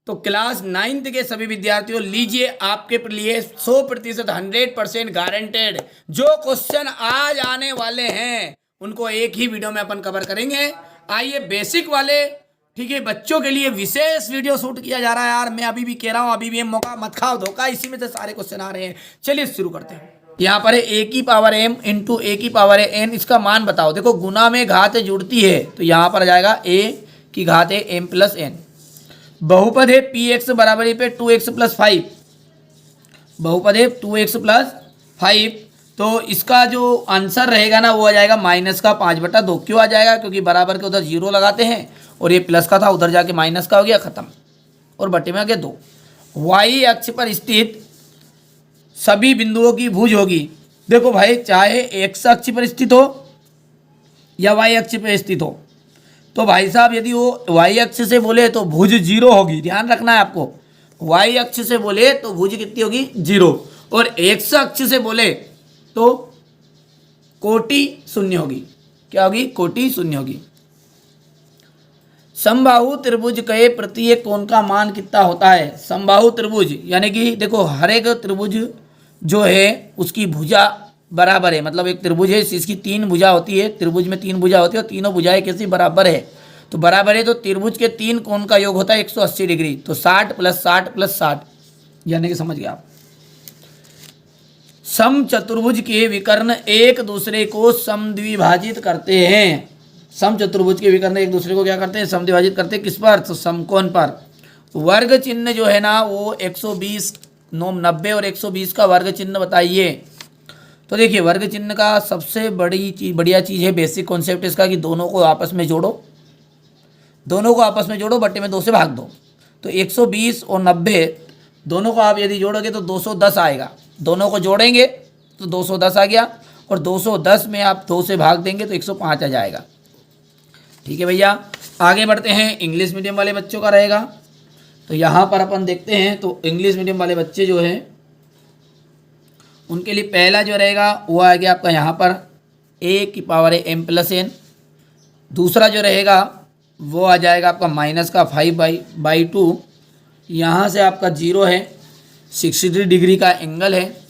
तो class 9th के सभी विद्यार्थियों लीजिए, आपके लिए 100% 100% गारंटेड जो क्वेश्चन आज आने वाले हैं उनको एक ही वीडियो में अपन कवर करेंगे। आइए बेसिक वाले, ठीक है, बच्चों के लिए विशेष वीडियो शूट किया जा रहा है यार। मैं अभी भी कह रहा हूं, अभी भी मौका मत खाओ धोखा, इसी में से सारे क्वेश्चन आ रहे हैं। चलिए शुरू करते हैं। यहाँ पर है ए की पावर m इंटू ए की पावर है n, इसका मान बताओ। देखो गुना में घात जुड़ती है तो यहाँ पर आ जाएगा a की घात है m प्लस n। बहुपद है पी एक्स बराबरी पे 2x प्लस 5, बहुपद है 2x प्लस 5, तो इसका जो आंसर रहेगा ना वो आ जाएगा माइनस का 5/2। क्यों आ जाएगा? क्योंकि बराबर के उधर 0 लगाते हैं और ये प्लस का था, उधर जाके माइनस का हो गया, खत्म, और बटे में आ गया 2। वाई अक्ष पर स्थित सभी बिंदुओं की भुज होगी। देखो भाई, चाहे एक्स अक्ष पर स्थित हो या वाई अक्ष पर स्थित हो, तो भाई साहब यदि वो वाई अक्ष से बोले तो भुज 0 होगी। ध्यान रखना है आपको, वाई अक्ष से बोले तो भुज कितनी होगी? 0, और एक्स अक्ष से बोले तो कोटि शून्य होगी। क्या होगी? कोटि शून्य होगी। समबाहु त्रिभुज के प्रत्येक कोण का मान कितना होता है? समबाहु त्रिभुज यानी कि देखो हर एक त्रिभुज जो है उसकी भुजा बराबर है। मतलब एक त्रिभुज है, इसकी 3 भुजा होती है, त्रिभुज में 3 भुजा होती है और तीनों भुजाएं कैसी? बराबर है। तो बराबर है तो त्रिभुज के 3 कोण का योग होता है 180 डिग्री। तो 60 प्लस 60 प्लस 60, यानी कि समझ गए आप। सम चतुर्भुज के विकर्ण एक दूसरे को समद्विभाजित करते हैं। सम चतुर्भुज के विकर्ण एक दूसरे को क्या करते हैं? समद्विभाजित करते हैं। किस पर? तो समकोण पर। वर्ग चिन्ह जो है ना वो 120, 90 और 120 का वर्ग चिन्ह बताइए। तो देखिए वर्ग चिन्ह का सबसे बढ़िया चीज़ है, बेसिक कॉन्सेप्ट इसका कि दोनों को आपस में जोड़ो, दोनों को आपस में जोड़ो, बट्टे में 2 से भाग दो। तो 120 और 90 दोनों को आप यदि जोड़ोगे तो 210 आएगा। दोनों को जोड़ेंगे तो 210 आ गया, और 210 में आप 2 से भाग देंगे तो 105 आ जाएगा। ठीक है भैया, आगे बढ़ते हैं। इंग्लिश मीडियम वाले बच्चों का रहेगा, तो यहाँ पर अपन देखते हैं। तो इंग्लिश मीडियम वाले बच्चे जो हैं उनके लिए पहला जो रहेगा वो आ गया आपका यहाँ पर a की पावर है m प्लस n। दूसरा जो रहेगा वो आ जाएगा आपका माइनस का 5/2। यहाँ से आपका 0 है, 60 डिग्री का एंगल है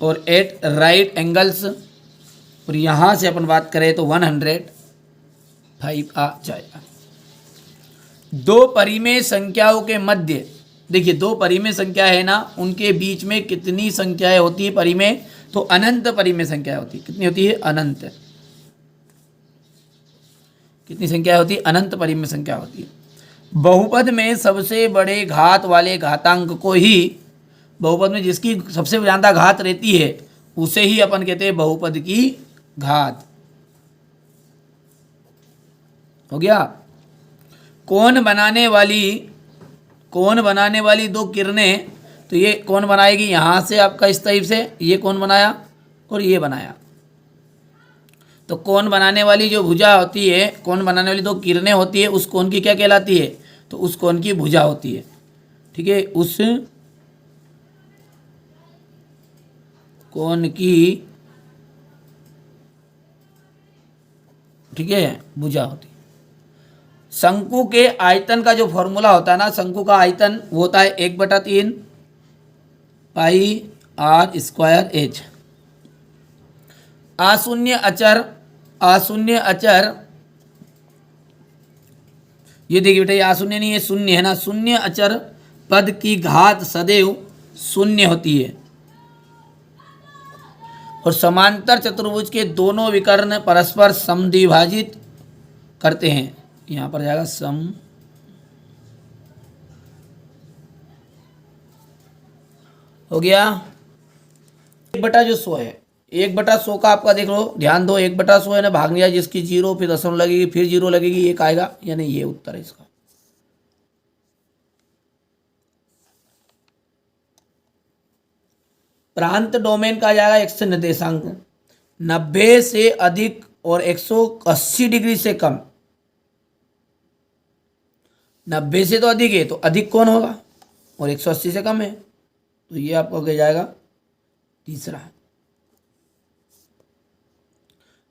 और 8 राइट एंगल्स, और यहाँ से अपन बात करें तो 105 आ जाएगा। 2 परिमेय संख्याओं के मध्य, देखिए 2 परिमेय संख्या है ना, उनके बीच में कितनी संख्याएं होती है परिमेय? तो अनंत परिमेय संख्या होती है। कितनी होती है? अनंत। कितनी संख्या होती है? अनंत परिमेय संख्या होती है। बहुपद में सबसे बड़े घात वाले घातांक को ही, बहुपद में जिसकी सबसे ज़्यादा घात रहती है उसे ही अपन कहते हैं बहुपद की घात। हो गया। कोण बनाने वाली 2 किरणें, तो ये कौन बनाएगी? यहाँ से आपका इस टाइप से ये कौन बनाया और ये बनाया। तो कोण बनाने वाली जो भुजा होती है, कोण बनाने वाली 2 किरणें होती है, उस कोण की क्या कहलाती है? तो उस कोण की भुजा होती है। ठीक है, उस कोण की, ठीक है, भुजा होती है। शंकु के आयतन का जो फॉर्मूला होता है ना, शंकु का आयतन वो होता है 1/3 पाई r स्क्वायर h। अशून्य अचर, ये देखिए बेटा, ये अशून्य नहीं है, शून्य है ना। शून्य अचर पद की घात सदैव शून्य होती है। और समांतर चतुर्भुज के दोनों विकर्ण परस्पर समद्विभाजित करते हैं। यहाँ पर जाएगा सम, हो गया। 1/100 है, 1/100 का आपका देख लो, ध्यान दो, 1/100 है ना, भाग लिया जिसकी 0, फिर दशमलव लगेगी, फिर 0 लगेगी, 1 आएगा, यानी ये उत्तर है इसका। प्रांत डोमेन का जाएगा एक्स निर्देशांक। 90 से अधिक और 180 डिग्री से कम। 90 से तो अधिक है तो अधिक कौन होगा, और 180 से कम है, तो ये आपको क्या जाएगा? तीसरा।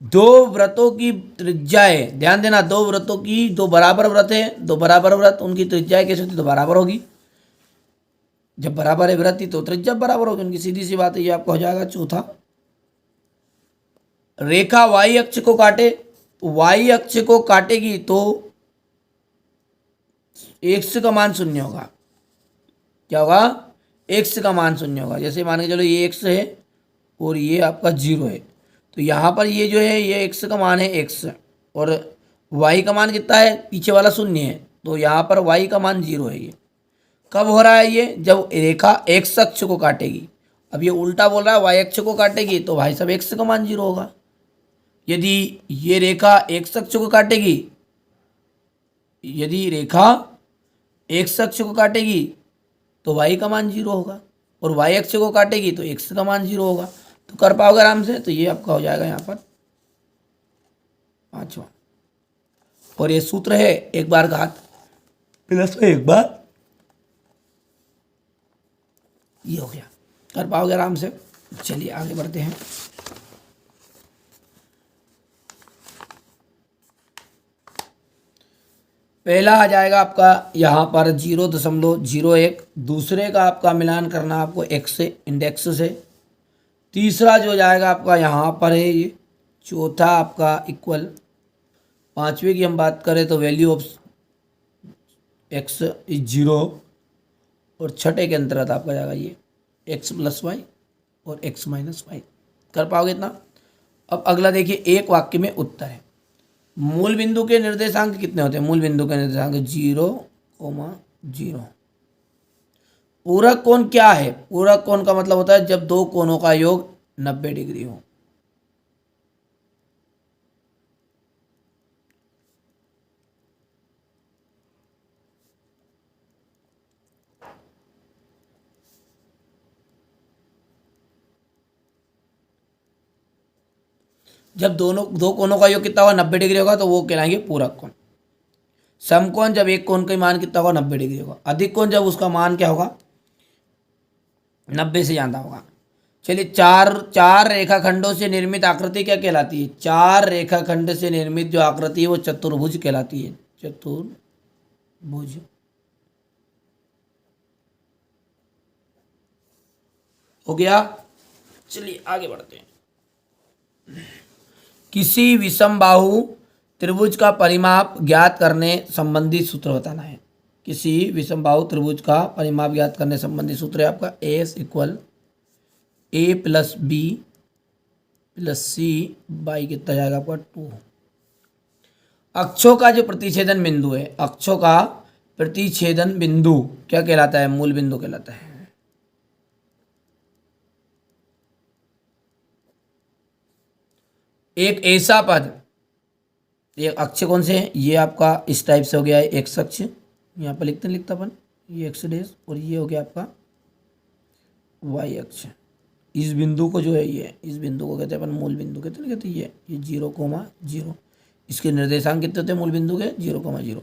दो वृत्तों की त्रिज्याएं, ध्यान देना, दो वृत्तों की, दो बराबर वृत्त है, दो बराबर वृत्त, उनकी त्रिज्याएं कैसे होती है? तो बराबर होगी। जब बराबर है वृत्त तो त्रिज्या बराबर होगी उनकी, सीधी सी बात है। ये आपका हो जाएगा चौथा। रेखा वाई अक्ष को काटे, वाई अक्ष को काटेगी तो एक्स का मान शून्य होगा। क्या होगा? एक्स का मान शून्य होगा। जैसे मान के चलो ये एक्स है और ये आपका जीरो है, तो यहाँ पर ये जो है ये एक्स का मान है एक्स, और वाई का मान कितना है? पीछे वाला शून्य है, तो यहाँ पर वाई का मान जीरो है। ये कब हो रहा है? ये जब रेखा एक्स अक्ष को काटेगी। अब ये उल्टा बोल रहा है, वाई अक्ष को काटेगी तो भाई साहब एक्स का मान जीरो होगा। यदि ये रेखा एक्स अक्ष को काटेगी, यदि रेखा एक्स अक्ष को काटेगी तो वाई का मान जीरो होगा, और वाई अक्ष को काटेगी तो एक्स का मान जीरो होगा। तो कर पाओगे आराम से। तो ये आपका हो जाएगा यहाँ पर पांचवा। और ये सूत्र है एक बार घात प्लस एक बार, ये हो गया। कर पाओगे आराम से। चलिए आगे बढ़ते हैं। पहला आ जाएगा आपका यहाँ पर 0.01, दूसरे का आपका मिलान करना आपको एक्स से, इंडेक्स से। तीसरा जो जाएगा आपका यहाँ पर है ये, चौथा आपका इक्वल, पांचवे की हम बात करें तो वैल्यू ऑफ एक्स इज 0, और छठे के अंतर्गत आपका जाएगा ये एक्स प्लस वाई और एक्स माइनस वाई। कर पाओगे इतना? अब अगला देखिए, एक वाक्य में उत्तर है। मूल बिंदु के निर्देशांक कितने होते हैं? मूल बिंदु के निर्देशांक 0,0। पूरक कोण क्या है? पूरक कोण का मतलब होता है जब दो कोणों का योग 90 डिग्री हो। जब दो कोणों का योग कितना होगा? 90 डिग्री होगा, तो वो कहलाएंगे पूरक कोण। समकोण जब एक कोण का मान कितना होगा? 90 डिग्री होगा। अधिक कोण जब उसका मान क्या होगा? 90 से ज़्यादा होगा। चलिए, चार रेखाखंडों से निर्मित आकृति क्या कहलाती है? चार रेखाखंड से निर्मित जो आकृति है वो चतुर्भुज कहलाती है। चतुर्भुज। हो गया। चलिए आगे बढ़ते हैं। किसी विषमबाहु त्रिभुज का परिमाप ज्ञात करने संबंधी सूत्र बताना है। किसी विषमबाहु त्रिभुज का परिमाप ज्ञात करने संबंधी सूत्र है आपका S equal A plus B plus C by कितना जाएगा आपका 2। अक्षों का जो प्रतिच्छेदन बिंदु है, अक्षों का प्रतिच्छेदन बिंदु क्या कहलाता है? मूल बिंदु कहलाता है। एक ऐसा पद, ये अक्ष कौन से है? ये आपका इस टाइप से हो गया है एक्स अक्ष, यहाँ पर लिखता अपन ये एक्स डैश, और ये हो गया आपका वाई अक्ष। इस बिंदु को जो है ये, इस बिंदु को कहते हैं अपन मूल बिंदु कहते हैं। ये 0,0। इसके निर्देशांक कितने होते हैं मूल बिंदु के? 0,0।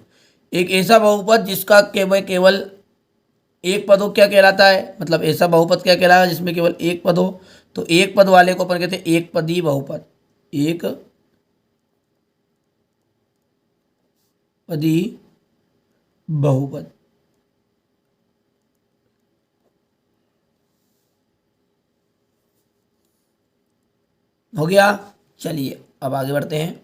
एक ऐसा बहुपद जिसका केवल एक पद हो क्या कहलाता है? मतलब ऐसा बहुपद क्या कहलाता है जिसमें केवल एक पद हो? तो एक पद वाले को अपन कहते हैं एक पदी बहुपद। एक पदी बहुपद। हो गया। चलिए अब आगे बढ़ते हैं।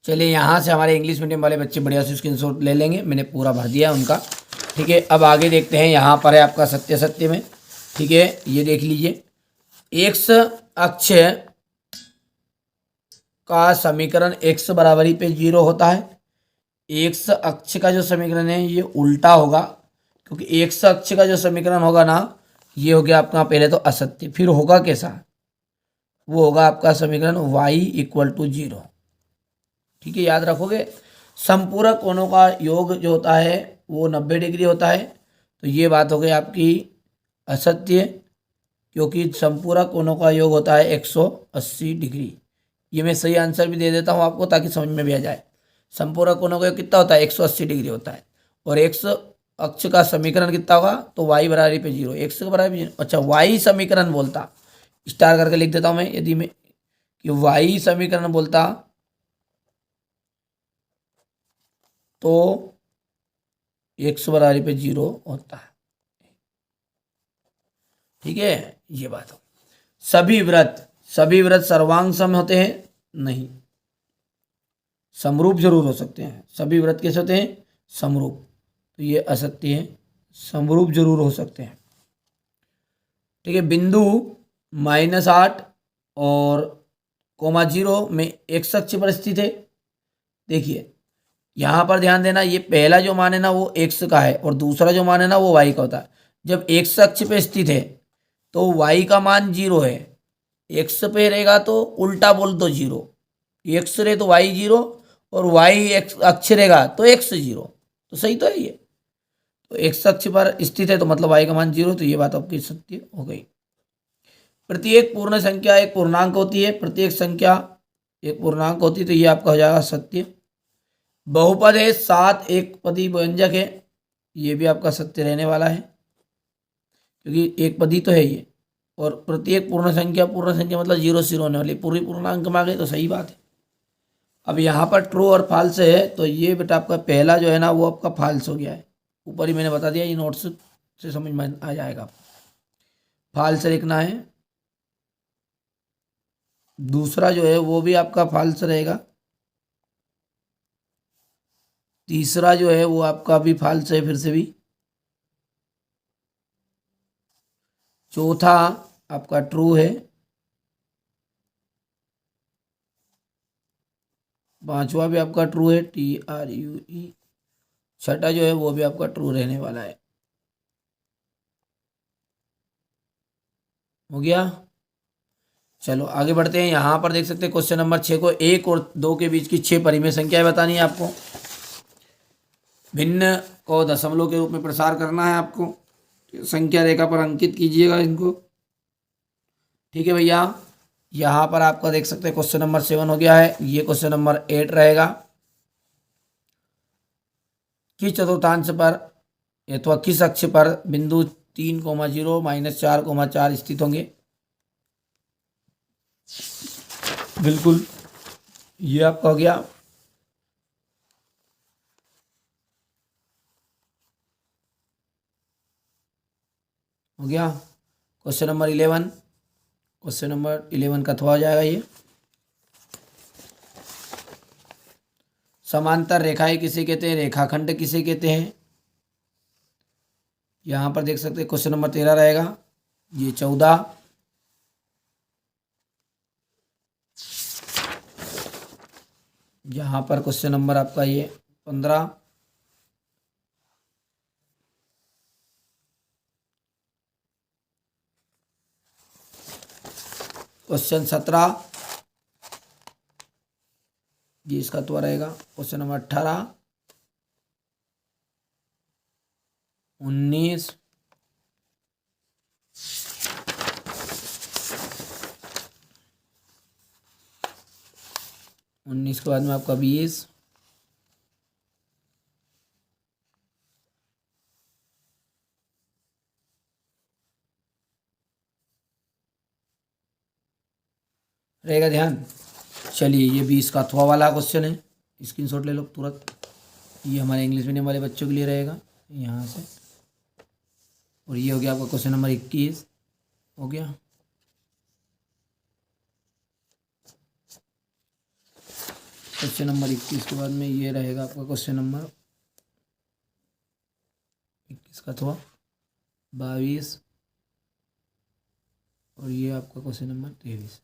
चलिए यहाँ से हमारे इंग्लिश मीडियम वाले बच्चे बढ़िया से स्क्रीनशॉट ले लेंगे, मैंने पूरा भर दिया उनका। ठीक है, अब आगे देखते हैं। यहाँ पर है आपका सत्य में। ठीक है, ये देख लीजिए, एक्स अक्ष का समीकरण एक्स बराबरी पे 0 होता है। एक्स अक्ष का जो समीकरण है ये उल्टा होगा, क्योंकि एक्स अक्ष का जो समीकरण होगा ना, ये हो गया आपका पहले तो असत्य। फिर होगा कैसा? वो होगा आपका समीकरण y इक्वल टू 0। ठीक है, याद रखोगे। संपूरक कोणों का योग जो होता है वो 90 डिग्री होता है। तो ये बात हो गई आपकी असत्य, क्योंकि संपूरक कोणों का योग होता है 180 डिग्री। ये मैं सही आंसर भी दे देता हूँ आपको ताकि समझ में भी आ जाए। संपूरक कोणों का योग कितना होता है? 180 डिग्री होता है। और एक्स अक्ष का समीकरण कितना होगा? तो y बराबरी पे 0, एक्स के बराबर 0। अच्छा, y समीकरण बोलता, स्टार करके लिख देता हूँ मैं। यदि मैं कि y समीकरण बोलता तो x बराबर पे 0 होता है। ठीक है, ये बात हो। सभी व्रत सर्वांग सम होते हैं? नहीं, समरूप जरूर हो सकते हैं। सभी व्रत कैसे होते हैं? समरूप। तो ये असत्य है, समरूप जरूर हो सकते हैं। ठीक है, बिंदु -8 और -0 में एक्स अक्ष पर स्थित है। देखिए यहां पर ध्यान देना, ये पहला जो मान है ना वो एक्स का है और दूसरा जो मान है ना वो वाई का होता है। जब एक्स अक्ष पे स्थित है तो वाई का मान 0 है, एक्स पे रहेगा तो उल्टा बोल दो 0, एक्स रहे तो वाई 0 और वाई एक्स अक्ष रहेगा तो एक्स 0। तो सही तो है ये। तो एक्स अक्ष पर स्थित है तो मतलब वाई का मान 0, तो ये बात आपकी सत्य हो गई। प्रत्येक पूर्ण संख्या एक पूर्णांक होती है, प्रत्येक संख्या एक पूर्णांक होती है, तो ये आपका हो जाएगा सत्य। बहुपद है 7 एक पदी व्यंजक है, ये भी आपका सत्य रहने वाला है क्योंकि एक पदी तो है ये। और प्रत्येक पूर्ण संख्या मतलब 0 से शुरू होने वाली पूरी पूर्णांक में आ गई तो सही बात है। अब यहाँ पर ट्रू और फॉल्स है, तो ये बेटा आपका पहला जो है ना वो आपका फॉल्स हो गया है। ऊपर ही मैंने बता दिया, ये नोट्स से समझ में आ जाएगा। फॉल्स लिखना है। दूसरा जो है वो भी आपका फॉल्स रहेगा। तीसरा जो है वो आपका भी फॉल्स है फिर से भी। चौथा आपका ट्रू है। पांचवा भी आपका ट्रू है, TRUE। छठा जो है वो भी आपका ट्रू रहने वाला है। हो गया। चलो आगे बढ़ते हैं। यहाँ पर देख सकते हैं क्वेश्चन नंबर 6 को 1 और 2 के बीच की 6 परिमेय संख्याएं बतानी है आपको। भिन्न को दशमलव के रूप में प्रसार करना है आपको। संख्या रेखा पर अंकित कीजिएगा इनको। ठीक है भैया, यहाँ पर आपका देख सकते हैं क्वेश्चन नंबर 7 हो गया है। ये क्वेश्चन नंबर 8 रहेगा। किस चतुर्थांश पर अथवा किस अक्ष पर बिंदु 3,0 -4,4 स्थित होंगे? बिल्कुल, ये आपका हो गया। हो गया क्वेश्चन नंबर 11। क्वेश्चन नंबर 11 का अथवा हो जाएगा ये। समांतर रेखाएं किसे कहते हैं? रेखाखंड किसे कहते हैं? यहां पर देख सकते हैं क्वेश्चन नंबर 13 रहेगा। ये 14। यहाँ पर क्वेश्चन नंबर आपका ये 15। क्वेश्चन 17, ये इसका तो रहेगा। क्वेश्चन नंबर 18, 19, 19 के बाद में आपका 20, रहेगा ध्यान। चलिए ये 20 का अथवा वाला क्वेश्चन है, स्क्रीनशॉट ले लो तुरंत। ये हमारे इंग्लिश मीडियम वाले बच्चों के लिए रहेगा यहाँ से। और ये हो गया आपका क्वेश्चन नंबर 21। हो गया। क्वेश्चन नंबर 21 के बाद में ये रहेगा आपका क्वेश्चन नंबर 21 का अथवा 22 और ये आपका क्वेश्चन नंबर 23।